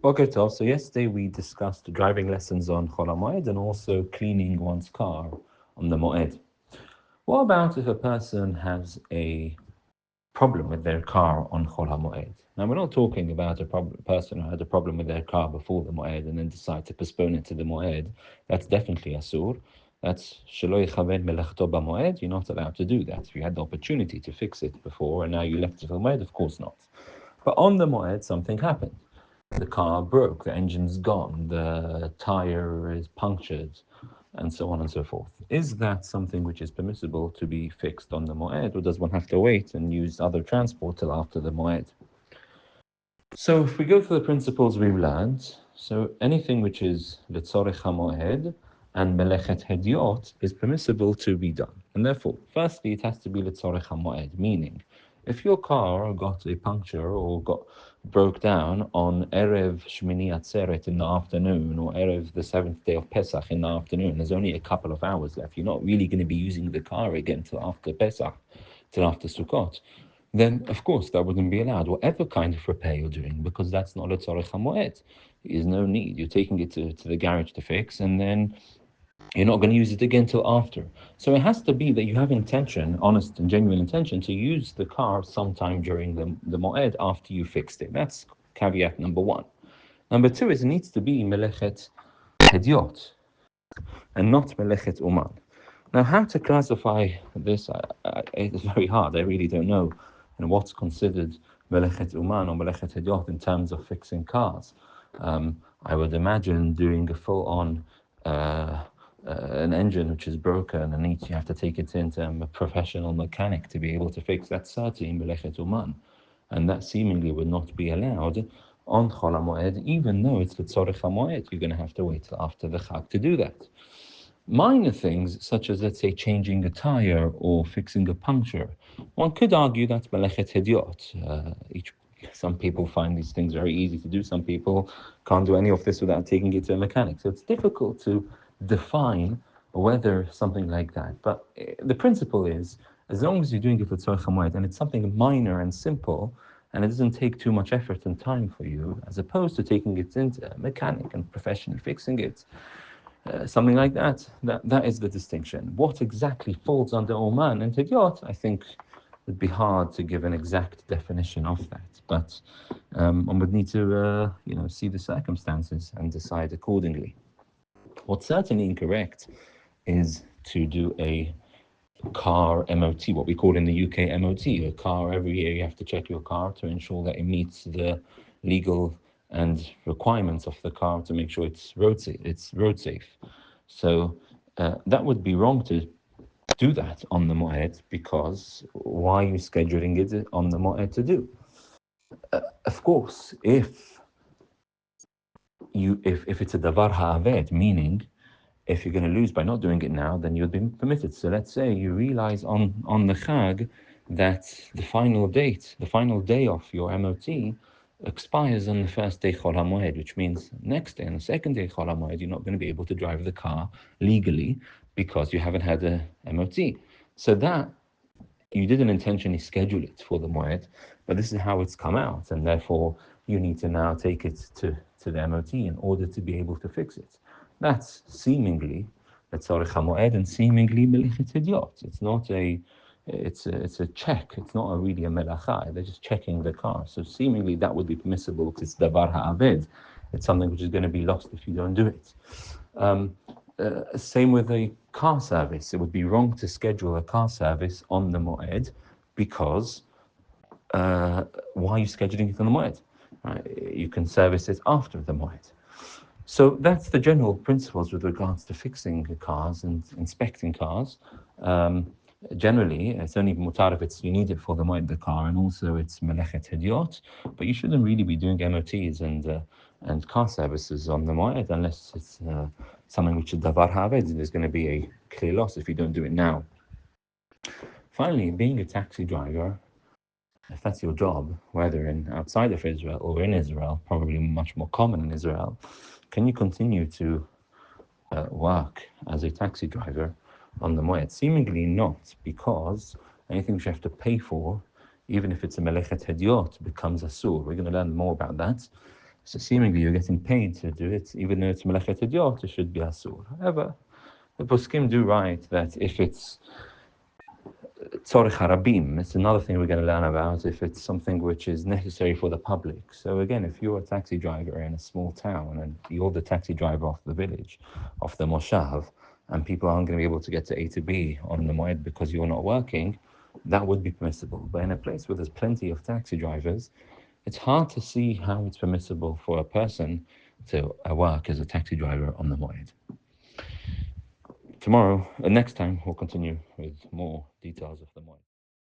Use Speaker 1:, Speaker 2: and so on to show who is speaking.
Speaker 1: Okay, Tov. So yesterday we discussed driving lessons on Chol HaMoed and also cleaning one's car on the Moed. What about if a person has a problem with their car on Chol HaMoed? Now, we're not talking about a person who had a problem with their car before the Moed and then decide to postpone it to the Moed. That's definitely Asur. That's Shelo Yechaven Melechto BaMoed. You're not allowed to do that. If you had the opportunity to fix it before and now you left it for the Moed, of course not. But on the Moed, something happened. The car broke, the engine's gone, the tire is punctured, and so on and so forth. Is that something which is permissible to be fixed on the Moed, or does one have to wait and use other transport till after the Moed? So if we go through the principles we've learned, so anything which is Litzorech HaMoed and Melechet Hediot is permissible to be done. And therefore, firstly, it has to be Litzorech HaMoed, meaning if your car got a puncture or broke down on Erev Shmini Atzeret in the afternoon or Erev the seventh day of Pesach in the afternoon, there's only a couple of hours left. You're not really going to be using the car again till after Pesach, till after Sukkot, then of course that wouldn't be allowed, whatever kind of repair you're doing, because that's not a tzorech hamoed. There's no need. You're taking it to the garage to fix, and then you're not going to use it again till after. So it has to be that you have intention, honest and genuine intention, to use the car sometime during the moed after you fixed it. That's caveat number one. Number two is it needs to be melechet hediot and not melechet uman. Now, how to classify this? It's very hard. I really don't know, what's considered melechet uman or melechet hediot in terms of fixing cars. I would imagine doing a full-on an engine which is broken and you have to take it into a professional mechanic to be able to fix. That's certainly melechet uman, and that seemingly would not be allowed on Chol HaMoed, even though it's L'tzorech HaMoed. You're going to have to wait till after the Chag to do that. Minor things, such as, let's say, changing a tire or fixing a puncture, one could argue that's melechet hediot. Some people find these things very easy to do. Some people can't do any of this without taking it to a mechanic. So it's difficult to define whether something like that. But the principle is, as long as you're doing it with tzorech hamoed and it's something minor and simple, and it doesn't take too much effort and time for you, as opposed to taking it into a mechanic and professionally fixing it, something like that. That is the distinction. What exactly falls under Oman and Tidyot, I think it'd be hard to give an exact definition of that. But one would need to, see the circumstances and decide accordingly. What's certainly incorrect is to do a car MOT, what we call in the UK MOT. A car, every year you have to check your car to ensure that it meets the legal and requirements of the car to make sure it's road safe. So that would be wrong to do that on the Moed, because why are you scheduling it on the Moed to do? Of course, if it's a davar ha'aved, meaning if you're going to lose by not doing it now, then you'd be permitted. So let's say you realize on the Chag that the final day of your MOT expires on the first day Chol HaMoed, which means next day, on the second day Chol HaMoed, you're not going to be able to drive the car legally because you haven't had a MOT. So that you didn't intentionally schedule it for the Moed, but this is how it's come out, and therefore you need to now take it to the MOT in order to be able to fix it. That's seemingly Letzorech HaMoed and seemingly Melichet Hediot. It's a check. It's not really a melacha. They're just checking the car. So seemingly that would be permissible because it's davar ha'aved. It's something which is going to be lost if you don't do it. Same with a car service. It would be wrong to schedule a car service on the Moed because why are you scheduling it on the Moed? Right? You can service it after the Moed. So that's the general principles with regards to fixing cars and inspecting cars. Generally, it's only mutar if you need it for the Moed the car, and also it's melechet hediot. But you shouldn't really be doing MOTs and car services on the Moed unless it's something which is davar haved. There's going to be a clear loss if you don't do it now. Finally, being a taxi driver, if that's your job, whether outside of Israel or in Israel, probably much more common in Israel, can you continue to work as a taxi driver on the Moed? Seemingly not, because anything which you have to pay for, even if it's a melechet hediot, becomes asur. We're going to learn more about that. So seemingly you're getting paid to do it, even though it's melechet idiot, it should be asur. However, the poskim do write that if it's tzorich harabim, it's another thing we're going to learn about, if it's something which is necessary for the public. So again, if you're a taxi driver in a small town and you're the taxi driver of the village, of the moshav, and people aren't going to be able to get to A to B on the moed because you're not working, that would be permissible. But in a place where there's plenty of taxi drivers, it's hard to see how it's permissible for a person to work as a taxi driver on the moed. Tomorrow, next time, we'll continue with more details of the moed.